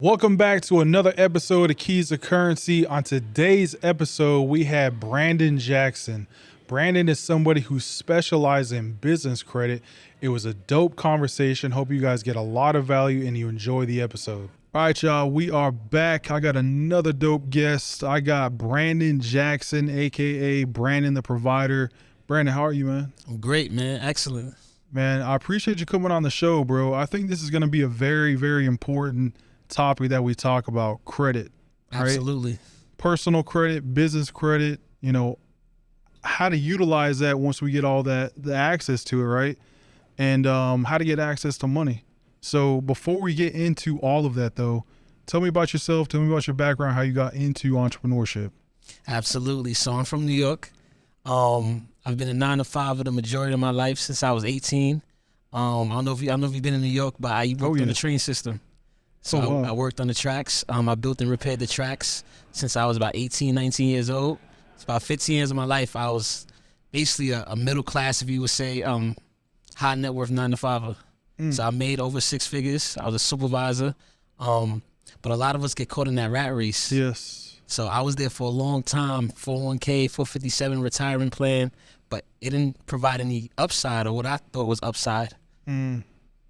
Welcome back to another episode of Keys to Currency. On today's episode, we have Brandon Jackson. Brandon is somebody who specializes in business credit. It was a dope conversation. Hope you guys get a lot of value and you enjoy the episode. All right, y'all, we are back. I got another dope guest. I got Brandon Jackson, aka Brandon the Provider. Brandon, how are you, man? I'm great, man. Excellent. Man, I appreciate you coming on the show, bro. I think this is going to be a very, very important topic that we talk about, credit. Right? Absolutely. Personal credit, business credit, how to utilize that once we get all the access to it, right? And how to get access to money. So before we get into all of that though, tell me about yourself, tell me about your background, how you got into entrepreneurship. Absolutely. So I'm from New York. I've been a 9-to-5 for the majority of my life since I was 18. I don't know if you've been in New York, but I worked on the train system. So I worked on the tracks. I built and repaired the tracks since I was about 18, 19 years old. It's about 15 years of my life. I was basically a middle class, if you would say, high net worth 9-to-5er. So I made over 6 figures. I was a supervisor. But a lot of us get caught in that rat race. Yes. So I was there for a long time, 401k, 457 retirement plan, but it didn't provide any upside or what I thought was upside.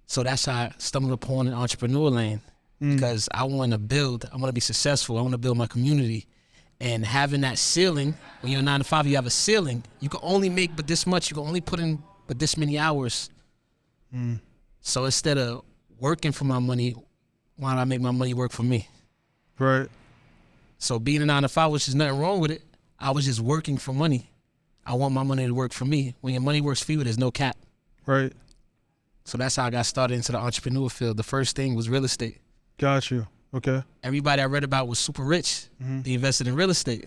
So that's how I stumbled upon an entrepreneur lane. Because I want to build, I want to be successful, I want to build my community. And having that ceiling, when you're a 9-to-5, you have a ceiling. You can only make but this much, you can only put in but this many hours. So instead of working for my money, why don't I make my money work for me? Right. So being a 9-to-5, which is nothing wrong with it, I was just working for money. I want my money to work for me. When your money works for you, there's no cap. Right. So that's how I got started into the entrepreneur field. The first thing was real estate. Got you. Okay. Everybody I read about was super rich. They invested in real estate.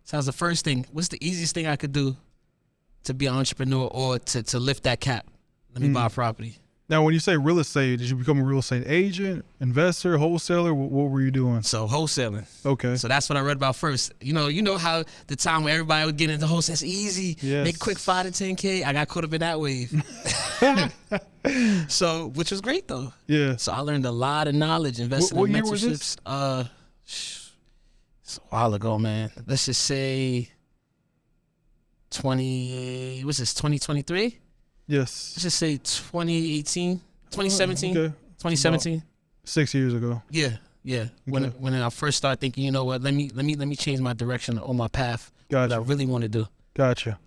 So that was the first thing. What's the easiest thing I could do to be an entrepreneur or to lift that cap? Let me buy a property. Now, when you say real estate, did you become a real estate agent, investor, wholesaler? What were you doing? So wholesaling. Okay. So that's what I read about first. You know how the time where everybody would get into wholesale, it's easy, make a quick 5 to 10K. I got caught up in that wave. So, which was great though. Yeah. So I learned a lot of knowledge, investing What in year mentorships. was this? It's a while ago, man. Let's just say 2023? Yes. Let's just say 2018, 2017, Okay. 2017. About 6 years ago. Yeah. When I first started thinking, you know what, let me change my direction on my path. Gotcha. What I really want to do. Gotcha.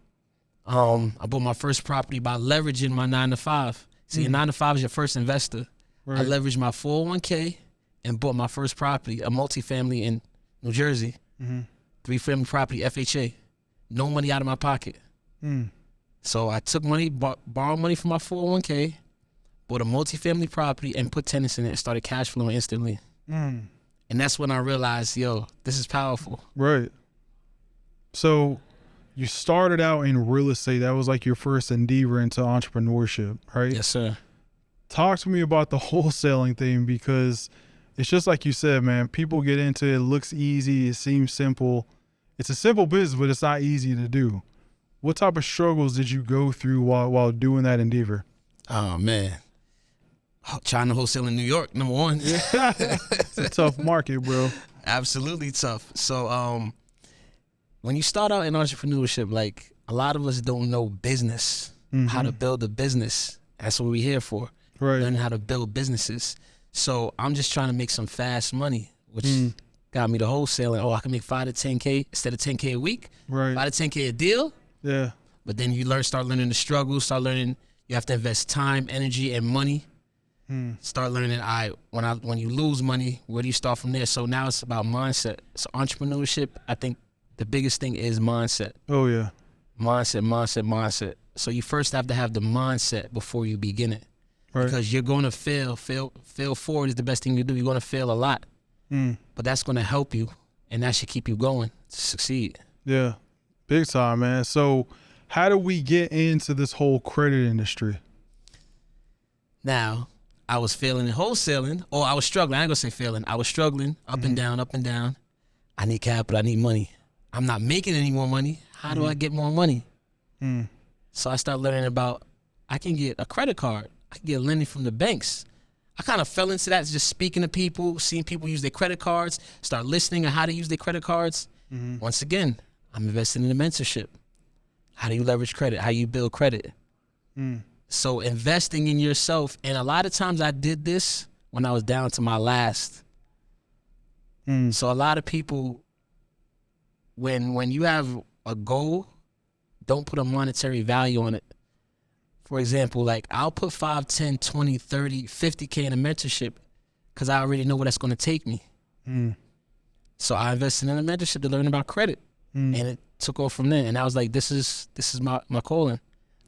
I bought my first property by leveraging my 9-to-5. See, a 9-to-5 is your first investor. Right. I leveraged my 401k and bought my first property, a multifamily in New Jersey, 3-family property, FHA. No money out of my pocket. So I took money, borrowed money from my 401k, bought a multifamily property and put tenants in it and started cash flowing instantly. And that's when I realized, this is powerful. Right. So you started out in real estate. That was like your first endeavor into entrepreneurship, right? Yes, sir. Talk to me about the wholesaling thing, because it's just like you said, man, people get into it. It looks easy. It seems simple. It's a simple business, but it's not easy to do. What type of struggles did you go through while doing that endeavor? Oh, man. Trying to wholesale in New York, number one. It's a tough market, bro. Absolutely tough. So when you start out in entrepreneurship, like a lot of us don't know business, how to build a business. That's what we're here for. Right. Learning how to build businesses. So I'm just trying to make some fast money, which got me to wholesaling. Oh, I can make 5 to 10K instead of 10K a week. Right. 5 to 10K a deal. Yeah. But then you start learning the struggles, start learning you have to invest time, energy, and money. Start learning, when you lose money, where do you start from there? So now it's about mindset. So entrepreneurship, I think the biggest thing is mindset. Oh, yeah. Mindset. So you first have to have the mindset before you begin it. Right. Because you're going to fail forward is the best thing to do. You're going to fail a lot. But that's going to help you, and that should keep you going to succeed. Yeah. Big time, man. So how do we get into this whole credit industry? Now, I was failing in wholesaling, or I was struggling. I ain't gonna say failing. I was struggling up and down. I need capital. I need money. I'm not making any more money. How do I get more money? So I started learning about, I can get a credit card. I can get lending from the banks. I kind of fell into that, just speaking to people, seeing people use their credit cards, start listening on how to use their credit cards. Once again, I'm investing in the mentorship. How do you leverage credit? How you build credit? So investing in yourself, and a lot of times I did this when I was down to my last. So a lot of people, when you have a goal, don't put a monetary value on it. For example, like I'll put 5, 10, 20, 30, 50K in a mentorship because I already know where that's going to take me. So I invested in a mentorship to learn about credit, and it took off from there. And I was like, this is my calling.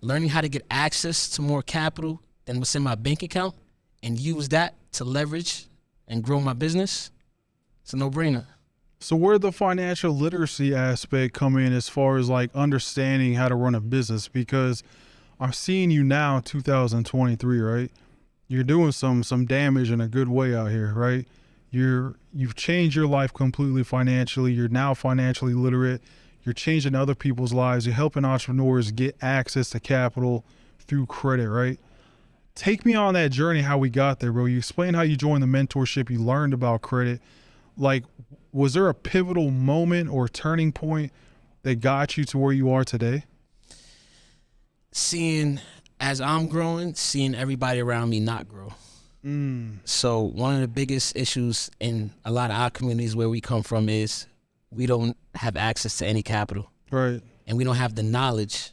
Learning how to get access to more capital than what's in my bank account and use that to leverage and grow my business. It's a no-brainer. So where the financial literacy aspect come in as far as like understanding how to run a business? Because I'm seeing you now, 2023, right? You're doing some damage in a good way out here, right? You've changed your life completely financially. You're now financially literate. You're changing other people's lives. You're helping entrepreneurs get access to capital through credit, right? Take me on that journey, how we got there, bro. You explained how you joined the mentorship. You learned about credit. Like, was there a pivotal moment or turning point that got you to where you are today? Seeing, as I'm growing, seeing everybody around me not grow. So one of the biggest issues in a lot of our communities where we come from is we don't have access to any capital. Right. And we don't have the knowledge.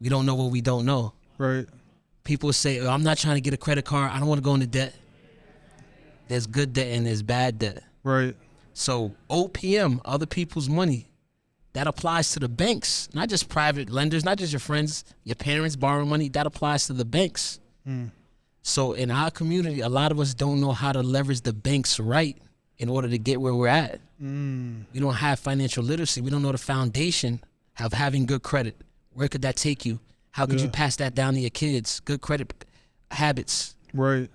We don't know what we don't know. Right. People say, oh, I'm not trying to get a credit card. I don't want to go into debt. There's good debt and there's bad debt. Right. So OPM, other people's money, that applies to the banks, not just private lenders, not just your friends, your parents borrowing money. That applies to the banks. So in our community, a lot of us don't know how to leverage the banks right in order to get where we're at. We don't have financial literacy. We don't know the foundation of having good credit. Where could that take you? How could you pass that down to your kids? Good credit habits. Right.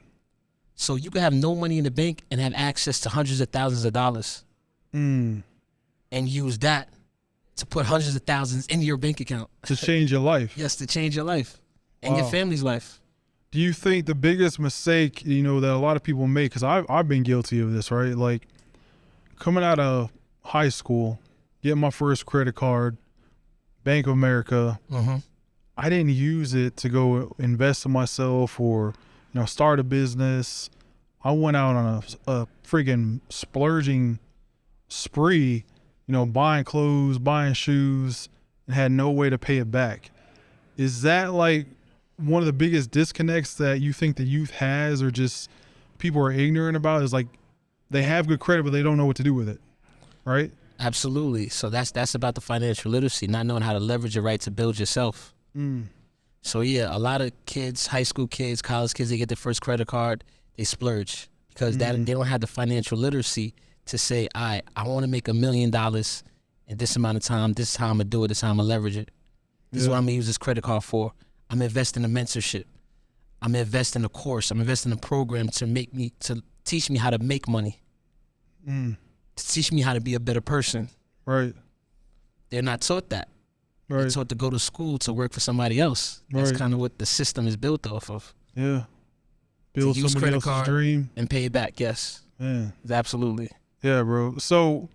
So you could have no money in the bank and have access to hundreds of thousands of dollars and use that to put hundreds of thousands into your bank account. To change your life. Yes, to change your life and your family's life. Do you think the biggest mistake, that a lot of people make, because I've been guilty of this, right? Like coming out of high school, getting my first credit card, Bank of America, I didn't use it to go invest in myself or, start a business. I went out on a freaking splurging spree, buying clothes, buying shoes, and had no way to pay it back. Is that like one of the biggest disconnects that you think the youth has, or just people are ignorant about? Is like they have good credit, but they don't know what to do with it, right? Absolutely. So that's about the financial literacy, not knowing how to leverage it right to build yourself. So yeah, a lot of kids, high school kids, college kids, they get their first credit card, they splurge because they don't have the financial literacy to say, all right, I want to make $1 million in this amount of time. This is how I'm going to do it. This is how I'm going to leverage it. This is what I'm going to use this credit card for. I'm investing in mentorship. I'm investing in a course. I'm investing in a program to teach me how to make money. To teach me how to be a better person. Right. They're not taught that. Right. They're taught to go to school to work for somebody else. That's kind of what the system is built off of. Yeah. Build to use somebody credit else's card dream and pay it back. Yes. Man. Absolutely. Yeah, bro. So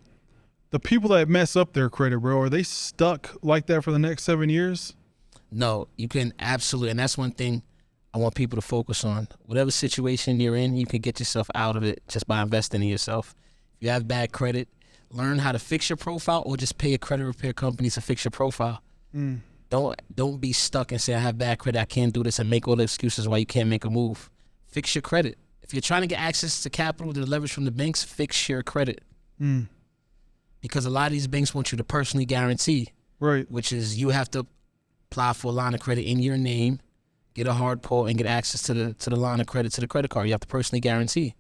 the people that mess up their credit, bro, are they stuck like that for the next 7 years? No, you can absolutely. And that's one thing I want people to focus on. Whatever situation you're in, you can get yourself out of it just by investing in yourself. If you have bad credit, learn how to fix your profile or just pay a credit repair company to fix your profile. Don't be stuck and say, I have bad credit, I can't do this, and make all the excuses why you can't make a move. Fix your credit. If you're trying to get access to capital to leverage from the banks, fix your credit. Because a lot of these banks want you to personally guarantee. Right. Which is you have to apply for a line of credit in your name, get a hard pull, and get access to the line of credit, to the credit card. You have to personally guarantee.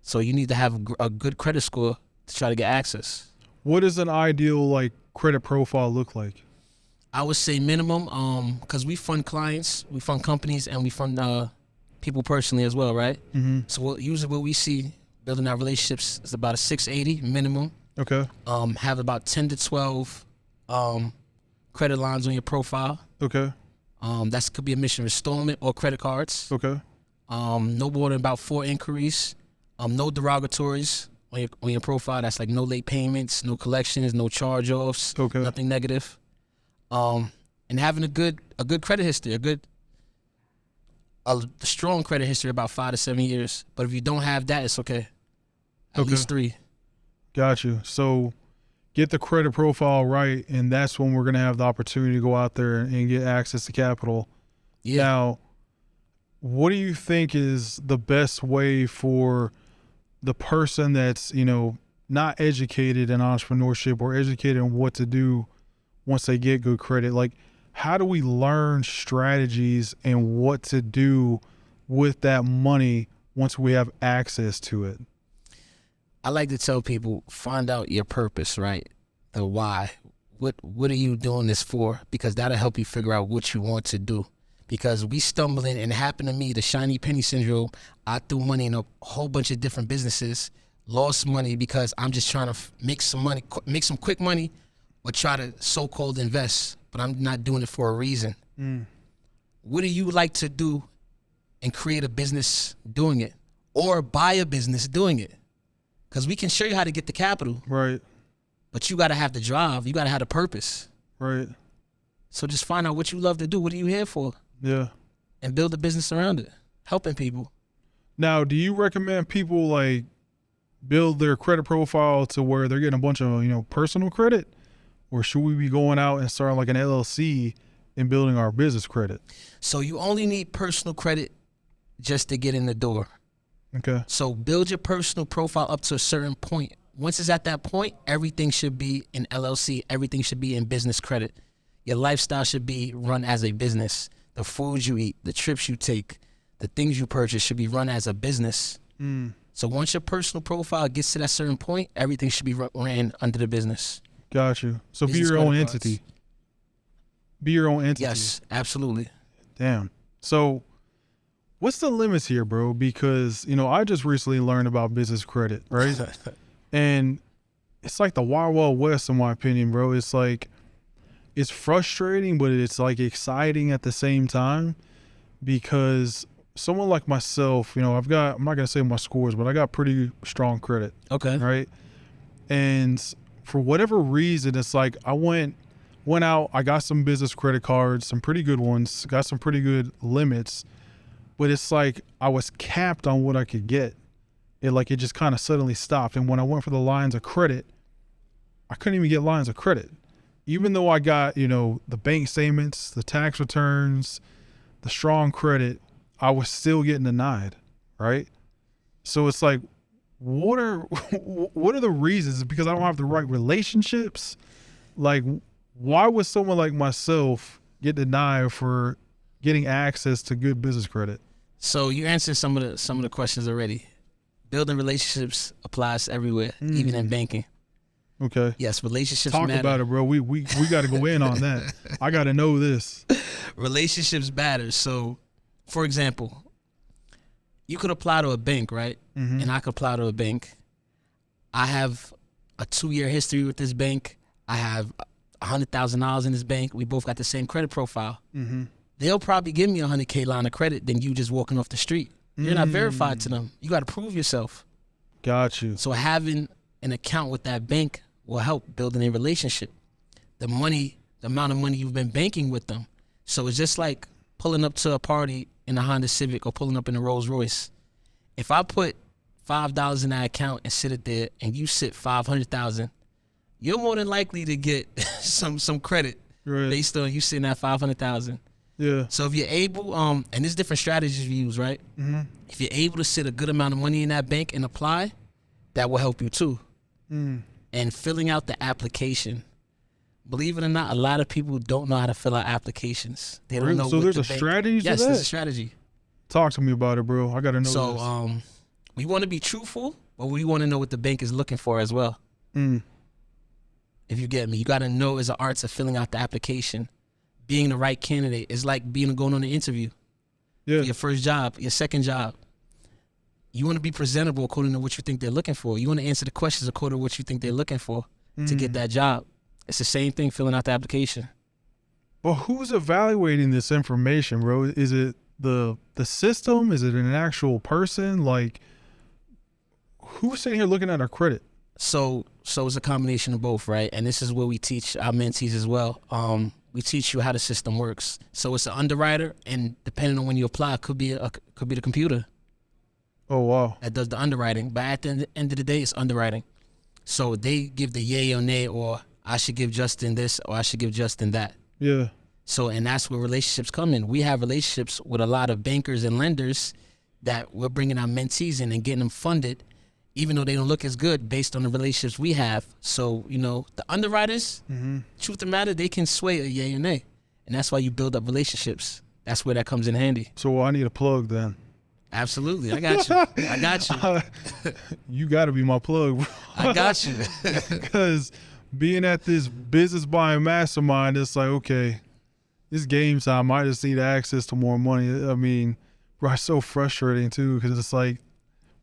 So you need to have a good credit score to try to get access. What does an ideal credit profile look like? I would say minimum, because we fund clients, we fund companies, and we fund people personally as well, right? So usually what we see building our relationships is about a 680 minimum. Okay. Have about 10 to 12 credit lines on your profile. Okay. That could be a mission installment or credit cards. Okay. No more than about 4 inquiries. No derogatories on your profile. That's like no late payments, no collections, no charge-offs, Okay. nothing negative. And having a good credit history, a strong credit history, about 5 to 7 years. But if you don't have that, it's okay. At least 3. Got you. So get the credit profile right, and that's when we're going to have the opportunity to go out there and get access to capital. Yeah. Now, what do you think is the best way for the person that's, not educated in entrepreneurship or educated in what to do once they get good credit? Like, how do we learn strategies and what to do with that money once we have access to it? I like to tell people, find out your purpose, right? The why. What are you doing this for? Because that'll help you figure out what you want to do. Because we stumbling, and it happened to me, the shiny penny syndrome. I threw money in a whole bunch of different businesses, lost money because I'm just trying to make some money, make some quick money, or try to so-called invest, but I'm not doing it for a reason. What do you like to do and create a business doing it, or buy a business doing it? Because we can show you how to get the capital. Right. But you got to have the drive. You got to have the purpose. Right. So just find out what you love to do. What are you here for? Yeah. And build a business around it, helping people. Now, do you recommend people like build their credit profile to where they're getting a bunch of, personal credit? Or should we be going out and starting like an LLC and building our business credit? So you only need personal credit just to get in the door. Okay. So build your personal profile up to a certain point. Once it's at that point, everything should be in LLC. Everything should be in business credit. Your lifestyle should be run as a business. The foods you eat, the trips you take, the things you purchase should be run as a business. So once your personal profile gets to that certain point, everything should be ran under the business. Got you. So Business be your own credit cards. entity. Be your own entity. Yes, absolutely. Damn. So what's the limits here, bro? Because, I just recently learned about business credit, right? And it's like the Wild Wild West, in my opinion, bro. It's like, it's frustrating, but it's like exciting at the same time, because someone like myself, I'm not going to say my scores, but I got pretty strong credit. Okay. Right. And for whatever reason, it's like I went out, I got some business credit cards, some pretty good ones, got some pretty good limits, but it's like I was capped on what I could get. It just kind of suddenly stopped. And when I went for the lines of credit, I couldn't even get lines of credit. Even though I got, the bank statements, the tax returns, the strong credit, I was still getting denied, right? So it's like, what are the reasons? Because I don't have the right relationships? Like, why would someone like myself get denied for getting access to good business credit? So you answered some of the questions already. Building relationships applies everywhere, even in banking. Okay. Yes, relationships Talk matter. about it, bro. We got to go in on that. I got to know this. Relationships matter. So, for example, you could apply to a bank, right? And I could apply to a bank. I have a 2-year history with this bank. I have $100,000 in this bank. We both got the same credit profile. They'll probably give me a $100K line of credit than you just walking off the street. You're not verified to them. You got to prove yourself. Got you. So having an account with that bank will help building a relationship. The amount of money you've been banking with them. So it's just like pulling up to a party in a Honda Civic or pulling up in a Rolls Royce. If I put $5 in that account and sit it there, and you sit $500,000, you're more than likely to get some credit based on you sitting at $500,000. Yeah. So if you're able, and there's different strategies you use, right? If you're able to sit a good amount of money in that bank and apply, that will help you too. And filling out the application. Believe it or not, a lot of people don't know how to fill out applications. They don't know. So there's a strategy to that? Yes, there's a strategy. Talk to me about it, bro. I got to know So this. we want to be truthful, but we want to know what the bank is looking for as well. If you get me, you got to know it's an art of filling out the application. Being the right candidate is like going on an interview. Yeah. For your first job, your second job. You want to be presentable according to what you think they're looking for. You want to answer the questions according to what you think they're looking for to get that job. It's the same thing filling out the application. But who's evaluating this information, bro? Is it the system? Is it an actual person? Like, who's sitting here looking at our credit? So it's a combination of both, right? And this is where we teach our mentees as well. We teach you how the system works. So it's an underwriter, and depending on when you apply, it could be the computer Oh, wow. that does the underwriting. But at the end of the day, it's underwriting. So they give the yay or nay, or I should give Justin this, or I should give Justin that. Yeah. So, and that's where relationships come in. We have relationships with a lot of bankers and lenders that we're bringing our mentees in and getting them funded, even though they don't look as good based on the relationships we have. So, the underwriters, truth of the matter, they can sway a yay or nay. And that's why you build up relationships. That's where that comes in handy. So I need a plug then. Absolutely. I got you. I got you. You got to be my plug, bro. I got you. Because being at this business buying mastermind, it's like, okay, it's game time. I just need access to more money. I mean, bro, it's so frustrating too, because it's like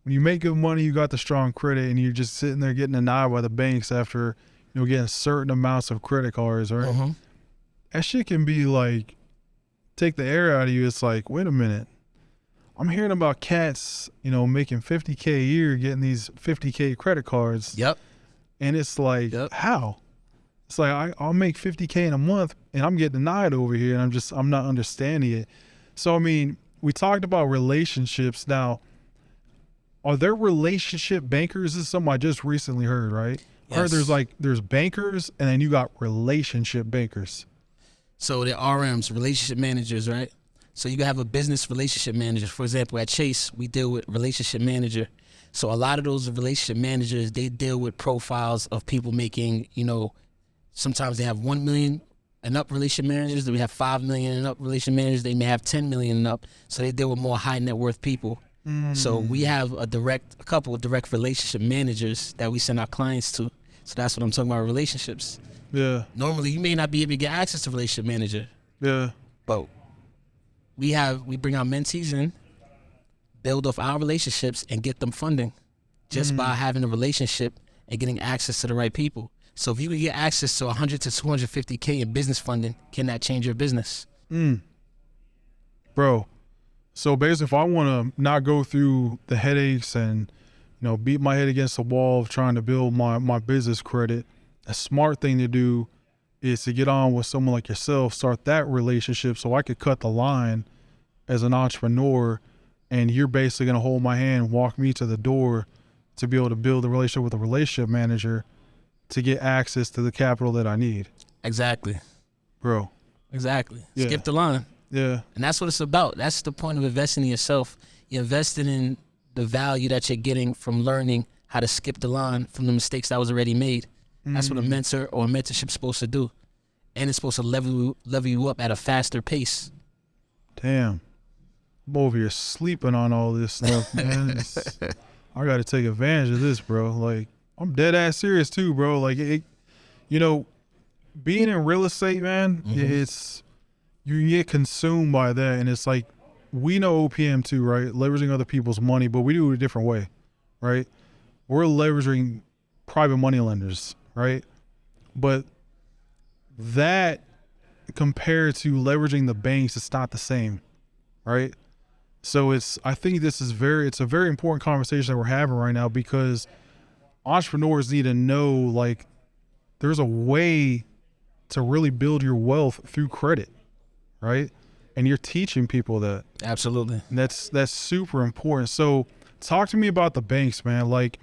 when you make good money, you got the strong credit, and you're just sitting there getting denied by the banks after getting certain amounts of credit cards, right? That shit can be like take the air out of you. It's like, wait a minute. I'm hearing about cats, making $50K a year, getting these $50K credit cards. Yep. And it's like, how? It's like, I'll make $50K in a month and I'm getting denied over here, and I'm not understanding it. So, I mean, we talked about relationships. Now, are there relationship bankers? This is something I just recently heard, right? Yes. I heard there's bankers, and then you got relationship bankers. So they're RMs, relationship managers, right? So you can have a business relationship manager. For example, at Chase, we deal with relationship manager. So a lot of those relationship managers, they deal with profiles of people making, sometimes they have 1 million and up relationship managers. Then we have 5 million and up relationship managers. They may have 10 million and up. So they deal with more high net worth people. So we have a couple of direct relationship managers that we send our clients to. So that's what I'm talking about, relationships. Yeah. Normally, you may not be able to get access to a relationship manager. Yeah. But we bring our mentees in, build off our relationships, and get them funding just by having a relationship and getting access to the right people. So if you can get access to 100 to 250K in business funding, can that change your business? Bro, so basically, if I want to not go through the headaches and beat my head against the wall of trying to build my business credit, a smart thing to do is to get on with someone like yourself, start that relationship so I could cut the line as an entrepreneur, and you're basically going to hold my hand, walk me to the door to be able to build a relationship with a relationship manager to get access to the capital that I need. Exactly. Bro. Exactly. Yeah. Skip the line. Yeah. And that's what it's about. That's the point of investing in yourself. You're investing in the value that you're getting from learning how to skip the line from the mistakes that was already made. That's what a mentor or a mentorship is supposed to do. And it's supposed to level you up at a faster pace. Damn. I'm over here sleeping on all this stuff, man. I got to take advantage of this, bro. Like, I'm dead ass serious too, bro. Like, being in real estate, man, it's, you get consumed by that. And it's like, we know OPM too, right? Leveraging other people's money, but we do it a different way, right? We're leveraging private money lenders, right? But that compared to leveraging the banks, it's not the same, right? So I think it's a very important conversation that we're having right now, because entrepreneurs need to know, like, there's a way to really build your wealth through credit, right? And you're teaching people that. Absolutely. And that's super important. So talk to me about the banks, man. Like,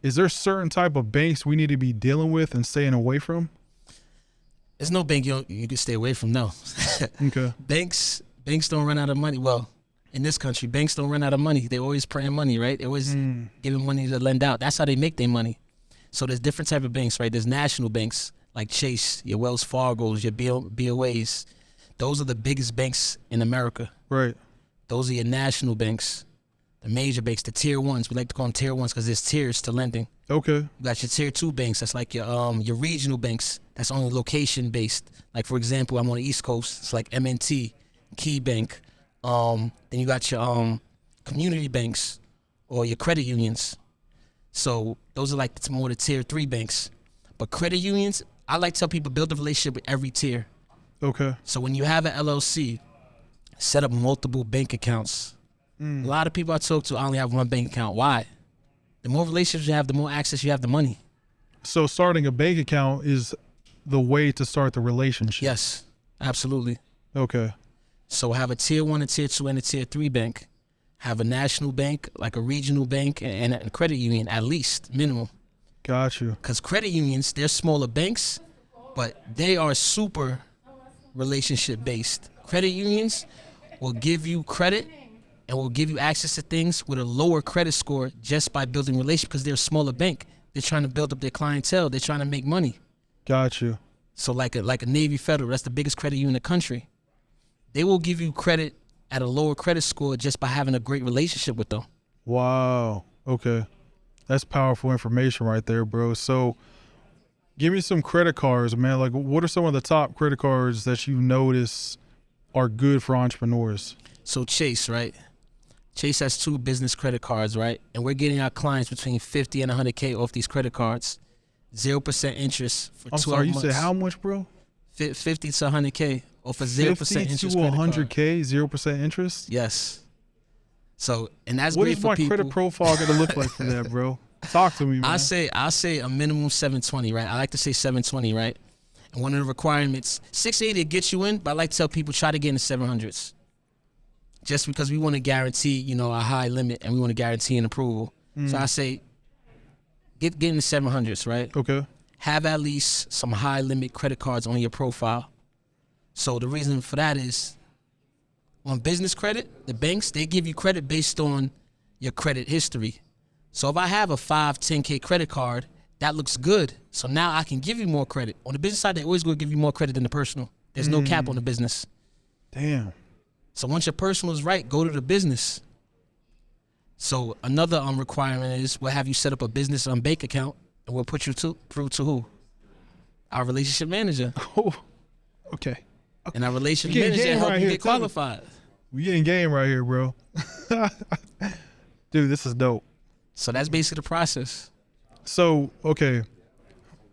is there certain type of banks we need to be dealing with and staying away from? There's no bank you can stay away from, no. Okay. Banks don't run out of money. Well, in this country, banks don't run out of money. They're always praying money, right? They're always giving money to lend out. That's how they make their money. So there's different type of banks, right? There's national banks like Chase, your Wells Fargo's, your BOAs. Those are the biggest banks in America. Right. Those are your national banks, the major banks, the tier ones. We like to call them tier ones because there's tiers to lending. Okay. You got your tier 2 banks. That's like your regional banks. That's only location based. Like, for example, I'm on the East Coast. It's like M&T, Key Bank. Then you got your community banks or your credit unions. So those are like more the tier 3 banks. But credit unions, I like to tell people build a relationship with every tier. Okay. So when you have an LLC set up multiple bank accounts. A lot of people I talk to only have one bank account. Why? The more relationships you have, the more access you have to money. So starting a bank account is the way to start the relationship. Yes, absolutely. Okay. So have a tier 1, a tier 2, and a tier 3 bank. Have a national bank, like a regional bank, and a credit union, at least, minimum. Got you. Because credit unions, they're smaller banks, but they are super relationship based. Credit unions will give you credit and will give you access to things with a lower credit score just by building relationships, because they're a smaller bank. They're trying to build up their clientele. They're trying to make money. Got you. So like a Navy Federal, that's the biggest credit union in the country. They will give you credit at a lower credit score just by having a great relationship with them. Wow. Okay. That's powerful information right there, bro. So give me some credit cards, man. Like, what are some of the top credit cards that you notice are good for entrepreneurs? So Chase, right? Chase has 2 business credit cards, right? And we're getting our clients between 50 and 100K off these credit cards. 0% interest for 12 months. I'm sorry, you said how much, bro? 50 to 100K off a 0% interest 50 to credit 100K, 0% interest? Yes. So, and that's What great is for my people. credit profile going to look like for that, bro? Talk to me, man. I say a minimum 720, right? I like to say 720, right? And one of the requirements, 680 gets you in, but I like to tell people try to get in the 700s. Just because we want to guarantee, a high limit, and we want to guarantee an approval. So I say get in the 700s, right? Okay. Have at least some high limit credit cards on your profile. So the reason for that is on business credit, the banks, they give you credit based on your credit history. So if I have a 5, 10K credit card, that looks good. So now I can give you more credit. On the business side, they always going to give you more credit than the personal. There's no cap on the business. Damn. So once your personal is right, go to the business. So another requirement is we'll have you set up a business bank account, and we'll put you through to who? Our relationship manager. Oh, okay. And our relationship manager help you get qualified. We getting game right here, bro. Dude, this is dope. So that's basically the process. So, okay,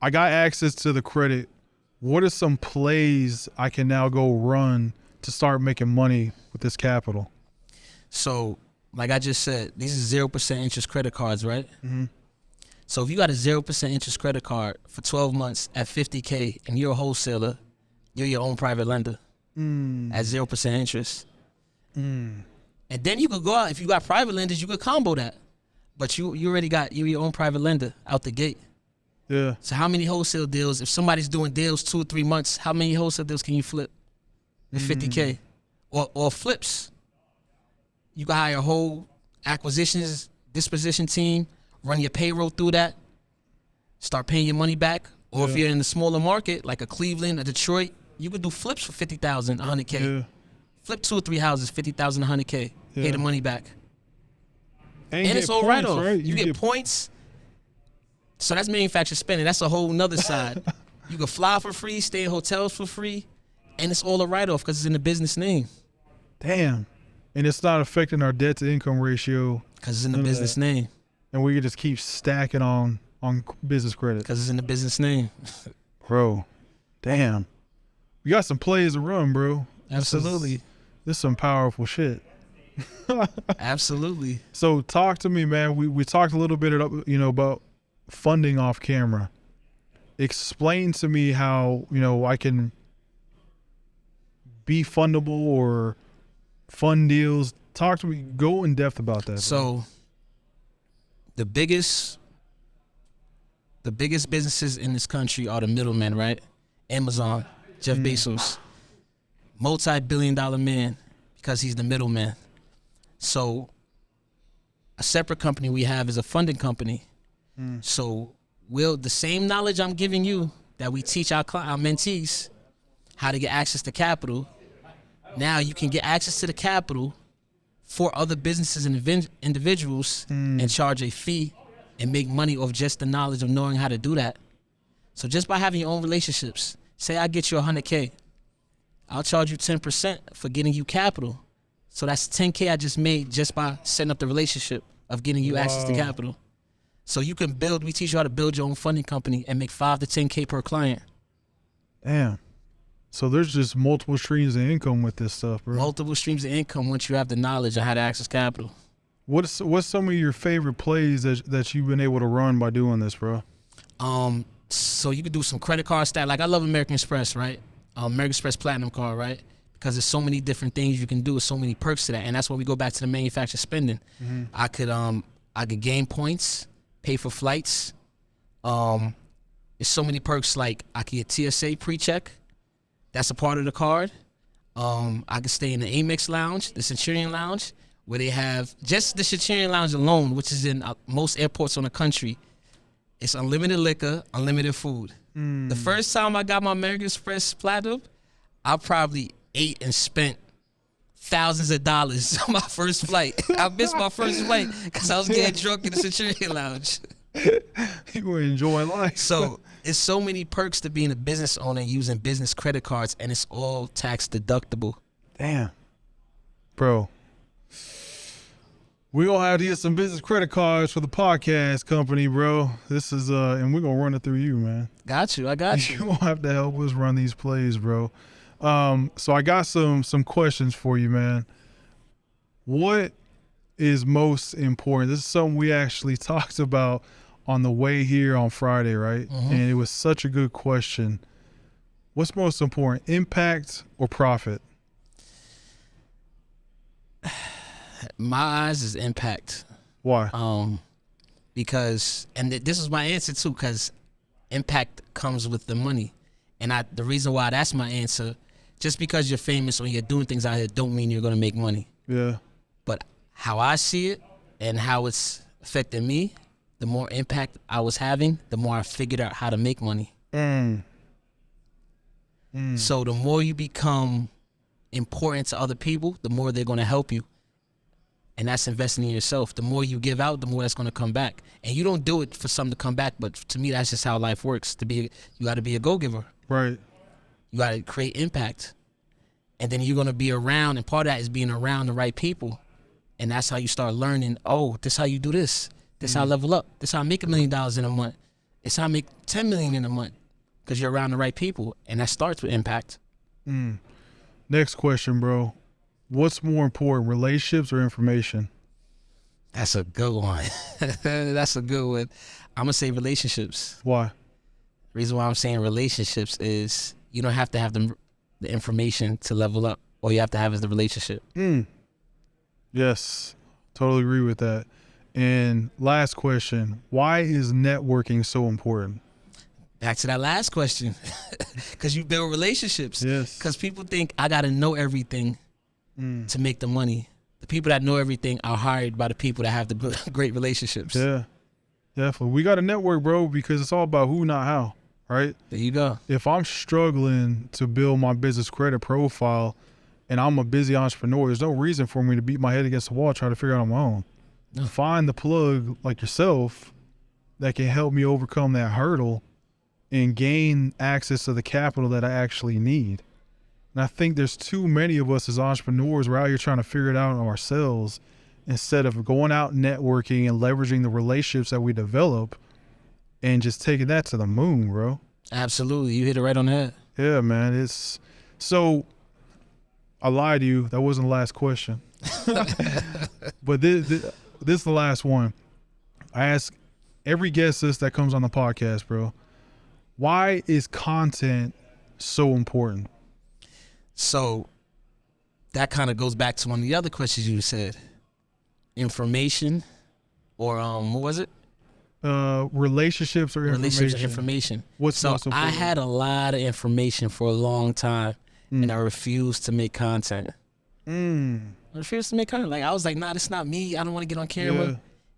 I got access to the credit. What are some plays I can now go run to start making money with this capital? So, like I just said, these are 0% interest credit cards, right? Mm-hmm. So if you got a 0% interest credit card for 12 months at 50K and you're a wholesaler, you're your own private lender at 0% interest. And then you could go out, if you got private lenders, you could combo that. But you already got, you're your own private lender out the gate. Yeah. So how many wholesale deals, if somebody's doing deals 2 or 3 months, how many wholesale deals can you flip with 50K? Or flips. You can hire a whole acquisitions, disposition team, run your payroll through that, start paying your money back. Or if you're in the smaller market, like a Cleveland, a Detroit, you could do flips for 50,000, 100K. Yeah. Flip 2 or 3 houses, 50,000, 100K. Yeah. Pay the money back. And it's all right off. Right? You get points. So that's manufacturer spending. That's a whole nother side. You can fly for free, stay in hotels for free, and it's all a write-off because it's in the business name. Damn. And it's not affecting our debt to income ratio. Because it's in the business name. And we can just keep stacking on business credit. Because it's in the business name. Bro, damn. We got some plays to run, bro. Absolutely. This is some powerful shit. Absolutely. So talk to me, man. We talked a little bit about funding off camera. Explain to me how, I can be fundable or fund deals. Talk to me. Go in depth about that. So the biggest businesses in this country are the middlemen, right? Amazon, Jeff Bezos, multi-billion-dollar man because he's the middleman. So a separate company we have is a funding company. So the same knowledge I'm giving you that we teach our mentees how to get access to capital, now you can get access to the capital for other businesses and individuals and charge a fee and make money off just the knowledge of knowing how to do that. So just by having your own relationships, say I get you 100K, I'll charge you 10% for getting you capital. So that's 10K I just made just by setting up the relationship of getting you access to capital. So you can we teach you how to build your own funding company and make 5 to 10K per client. Damn. So there's just multiple streams of income with this stuff, bro. Multiple streams of income once you have the knowledge of how to access capital. What's some of your favorite plays that you've been able to run by doing this, bro? So you could do some credit card stuff. Like I love American Express, right? American Express Platinum card, right? Because there's so many different things you can do, so many perks to that, and that's why we go back to the manufacturer spending. Mm-hmm. I could gain points, pay for flights. There's so many perks, like I could get TSA pre-check. That's a part of the card. I could stay in the Amex Lounge, the Centurion Lounge, where they have just the Centurion Lounge alone, which is in most airports on the country. It's unlimited liquor, unlimited food. The first time I got my American Express Platinum, I probably ate and spent thousands of dollars on my first flight. I missed my first flight because I was getting drunk in the Centurion Lounge. You were enjoying life. So it's so many perks to being a business owner and using business credit cards, and it's all tax deductible. Damn. Bro. We're going to have to get some business credit cards for the podcast company, bro. This is, and we're going to run it through you, man. Got you. I got you. You're going to have to help us run these plays, bro. So I got some questions for you, man. What is most important? This is something we actually talked about on the way here on Friday, right? Mm-hmm. And it was such a good question. What's most important, impact or profit? My eyes is impact. Why? Because, and this is my answer too, because impact comes with the money. And the reason why that's my answer, just because you're famous or you're doing things out here don't mean you're going to make money. Yeah. But how I see it and how it's affecting me, the more impact I was having, the more I figured out how to make money. So the more you become important to other people, the more they're going to help you. And that's investing in yourself. The more you give out, the more that's going to come back. And you don't do it for something to come back, but to me, that's just how life works. You got to be a go-giver. Right. You got to create impact. And then you're going to be around, and part of that is being around the right people. And that's how you start learning, oh, this how you do this. This how I level up. This how I make $1 million in a month. It's how I make $10 million in a month. Because you're around the right people. And that starts with impact. Next question, bro. What's more important, relationships or information? That's a good one. That's a good one. I'm going to say relationships. Why? The reason why I'm saying relationships is you don't have to have the information to level up. All you have to have is the relationship. Yes, totally agree with that. And last question, why is networking so important? Back to that last question. Because you build relationships. Yes. Because people think I got to know everything to make the money. The people that know everything are hired by the people that have the great relationships. Yeah, definitely. We got to network, bro, because it's all about who, not how, right? There you go. If I'm struggling to build my business credit profile and I'm a busy entrepreneur, there's no reason for me to beat my head against the wall trying to figure it out on my own. No. Find the plug like yourself that can help me overcome that hurdle and gain access to the capital that I actually need. And I think there's too many of us as entrepreneurs, we're out here trying to figure it out ourselves instead of going out networking and leveraging the relationships that we develop and just taking that to the moon, bro. Absolutely. You hit it right on the head. Yeah, man. It's so I lied to you. That wasn't the last question. But this is the last one. I ask every guest list that comes on the podcast, bro, why is content so important? So that kind of goes back to one of the other questions you said. Information or what was it? Relationships or information? Relationships or information. What's so most important? I had a lot of information for a long time and I refused to make content. I refused to make content. Like I was like, nah, that's not me. I don't want to get on camera. Yeah.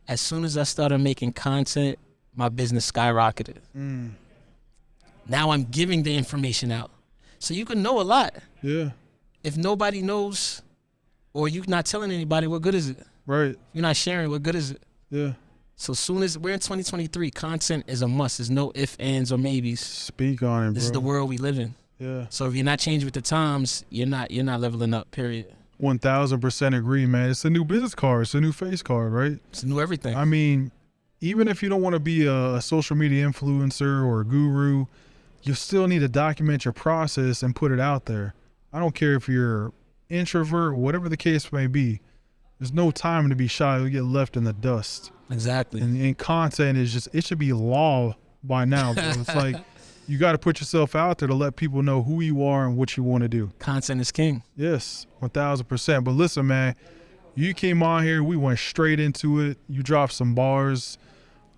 As soon as I started making content, my business skyrocketed. Now I'm giving the information out. So you can know a lot. Yeah. If nobody knows or you're not telling anybody, what good is it? Right. You're not sharing, what good is it? Yeah. So soon as we're in 2023, content is a must. There's no ifs, ands, or maybes. Speak on it, bro. This is the world we live in. Yeah. So if you're not changing with the times, you're not leveling up, period. 1000% agree, man. It's a new business card. It's a new face card, right? It's new everything. I mean, even if you don't want to be a social media influencer or a guru, you still need to document your process and put it out there. I don't care if you're introvert, whatever the case may be. There's no time to be shy. You'll get left in the dust. Exactly. And content is just, it should be law by now, bro. It's like, you got to put yourself out there to let people know who you are and what you want to do. Content is king. Yes, 1000%. But listen, man, you came on here. We went straight into it. You dropped some bars.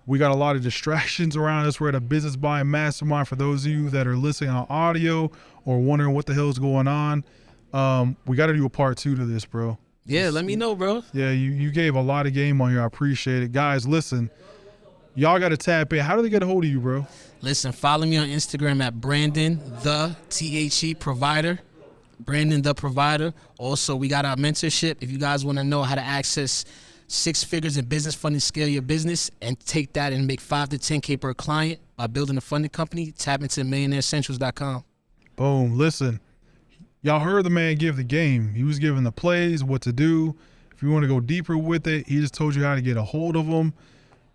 We got a lot of distractions around us. We're at a business buying mastermind for those of you that are listening on audio or wondering what the hell is going on. We got to do a part 2 to this, bro. Yeah, let me know, bro. Yeah, you gave a lot of game on here. I appreciate it. Guys, listen, y'all got to tap in. How do they get a hold of you, bro? Listen, follow me on Instagram at Brandon the THE Provider. Brandon the Provider. Also, we got our mentorship. If you guys want to know how to access 6 figures in business funding, scale your business, and take that and make 5 to 10K per client by building a funding company, tap into millionairecentrals.com. Boom. Listen, y'all heard the man give the game. He was giving the plays, what to do. If you want to go deeper with it, he just told you how to get a hold of him.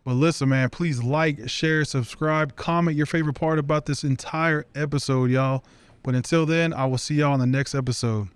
But listen, man, please like, share, subscribe, comment your favorite part about this entire episode, y'all. But until then, I will see y'all on the next episode.